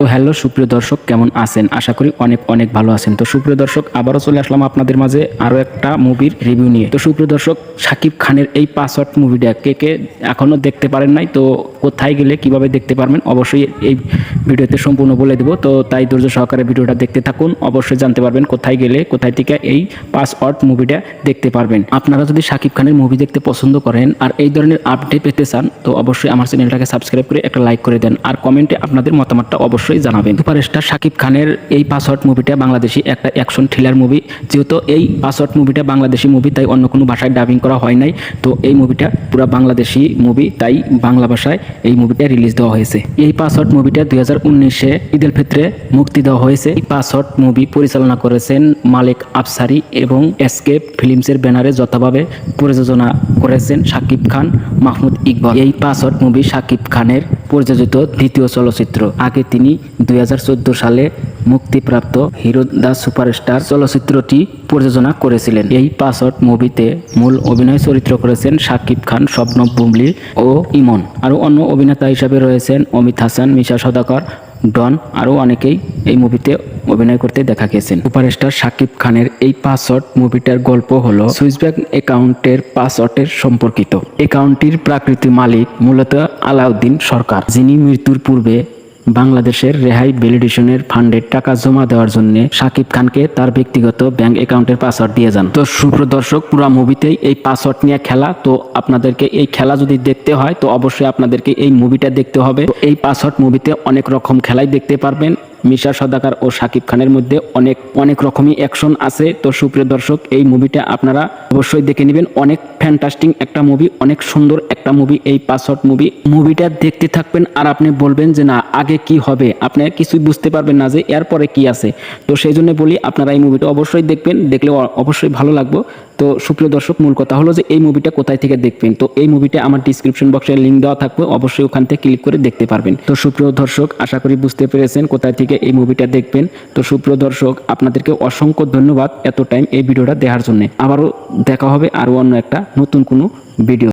তো হ্যালো সুপ্রিয় দর্শক, কেমন আছেন? আশা করি অনেক অনেক ভালো আছেন। তো সুপ্রিয় দর্শক, আবারও চলে আসলাম আপনাদের মাঝে আরও একটা মুভির রিভিউ নিয়ে। তো সুপ্রিয় দর্শক, শাকিব খানের এই পাসওয়ার্ড মুভিটা কে কে এখনও দেখতে পারেন নাই, তো কোথায় গেলে কিভাবে দেখতে পারবেন অবশ্যই এই ভিডিওতে সম্পূর্ণ বলে দেবো। তো তাই ধৈর্য সহকারে ভিডিওটা দেখতে থাকুন, অবশ্যই জানতে পারবেন কোথায় গেলে কোথায় থেকে এই পাসওয়ার্ড মুভিটা দেখতে পারবেন। আপনারা যদি শাকিব খানের মুভি দেখতে পছন্দ করেন আর এই ধরনের আপডেট পেতে চান, তো অবশ্যই আমার চ্যানেলটাকে সাবস্ক্রাইব করে একটা লাইক করে দেন আর কমেন্টে আপনাদের মতামতটা অবশ্যই জানাবেন। সুপারস্টার শাকিব খানের এই পাসওয়ার্ড মুভিটা বাংলাদেশি একটা অ্যাকশন থ্রিলার মুভি। যেহেতু এই পাসওয়ার্ড মুভিটা বাংলাদেশি মুভি, তাই অন্য কোনো ভাষায় ডাবিং করা হয় নাই। তো এই মুভিটা পুরো বাংলাদেশি মুভি, তাই বাংলা ভাষায় এই মুভিটা রিলিজ দেওয়া হয়েছে। এই পাসওয়ার্ড মুভিটা 2019-এ ঈদুল ফিতরে মুক্তি দেওয়া হয়েছে। এই পাসওয়ার্ড মুভি পরিচালনা করেছেন মালিক আফসারি এবং এসকেপ ফিল্মসের ব্যানারে যথাভাবে প্রযোজনা করেছেন শাকিব খান, মাহমুদ ইকবাল। এই পাসওয়ার্ড মুভি শাকিব খানের প্রযোজিত দ্বিতীয় চলচ্চিত্র। আগে তিনি 2014 সালে মুক্তিপ্রাপ্ত হিরো দ্য সুপারস্টার চলচ্চিত্রটি প্রযোজনা করেছিলেন। এই পাসওয়ার্ড মুভিতে মূল অভিনয় চরিত্র করেছেন শাকিব খান, শবনম বুবলী ও ইমন। আরও অন্য অভিনেতা হিসাবে রয়েছেন অমিত হাসান, মিশা সওদাগর, ডন, আরও অনেকেই এই মুভিতে অভিনয় করতে দেখা গেছেন। সুপারস্টার শাকিব খানের এই পাসওয়ার্ড মুভিটার গল্প হলো সুইস ব্যাংক অ্যাকাউন্টের পাসওয়ার্ডের সম্পর্কিত। অ্যাকাউন্টটির প্রকৃত মালিক মূলত আলাউদ্দিন সরকার, যিনি মৃত্যুর পূর্বে বাংলাদেশের রেহাই ভ্যালিডেশনের ফান্ডের টাকা জমা দেওয়ার জন্য শাকিব খানকে তার ব্যক্তিগত ব্যাংক অ্যাকাউন্টের পাসওয়ার্ড দিয়ে যান। তো সুপ্রিয় দর্শক, পুরো মুভিতেই এই পাসওয়ার্ড নিয়ে খেলা। তো আপনাদেরকে এই খেলা যদি দেখতে হয়, তো অবশ্যই আপনাদেরকে এই মুভিটা দেখতে হবে। তো এই পাসওয়ার্ড মুভিতে অনেক রকম খেলাই দেখতে পারবেন। মিশা সওদাগর ও শাকিব খানের মধ্যে অনেক রকমই অ্যাকশন আছে। তো সুপ্রিয় দর্শক, এই মুভিটা আপনারা অবশ্যই দেখে নেবেন। অনেক ফ্যান্টাস্টিক একটা মুভি, অনেক সুন্দর একটা মুভি এই পাসওয়ার্ড মুভিটা দেখতে থাকবেন আর আপনি বলবেন যে না, আগে কি হবে, আপনি কিছুই বুঝতে পারবেন না যে এরপরে কি আছে। তো সেই জন্য বলি, আপনারা এই মুভিটা অবশ্যই দেখবেন, দেখলে অবশ্যই ভালো লাগবে। তো সুপ্রিয় দর্শক, মূল কথা হলো যে এই মুভিটা কোথায় থেকে দেখবেন। তো এই মুভিটা আমার ডিসক্রিপশন বক্সে লিঙ্ক দেওয়া থাকবে, অবশ্যই ওখান থেকে ক্লিক করে দেখতে পারবেন। তো সুপ্রিয় দর্শক, আশা করি বুঝতে পেরেছেন কোথায় থেকে এই মুভিটা দেখবেন। তো সুপ্রিয় দর্শক, আপনাদেরকে অসংখ্য ধন্যবাদ এত টাইম এই ভিডিওটা দেখার জন্য। আবারও দেখা হবে আরও অন্য একটা নতুন কোনো ভিডিও।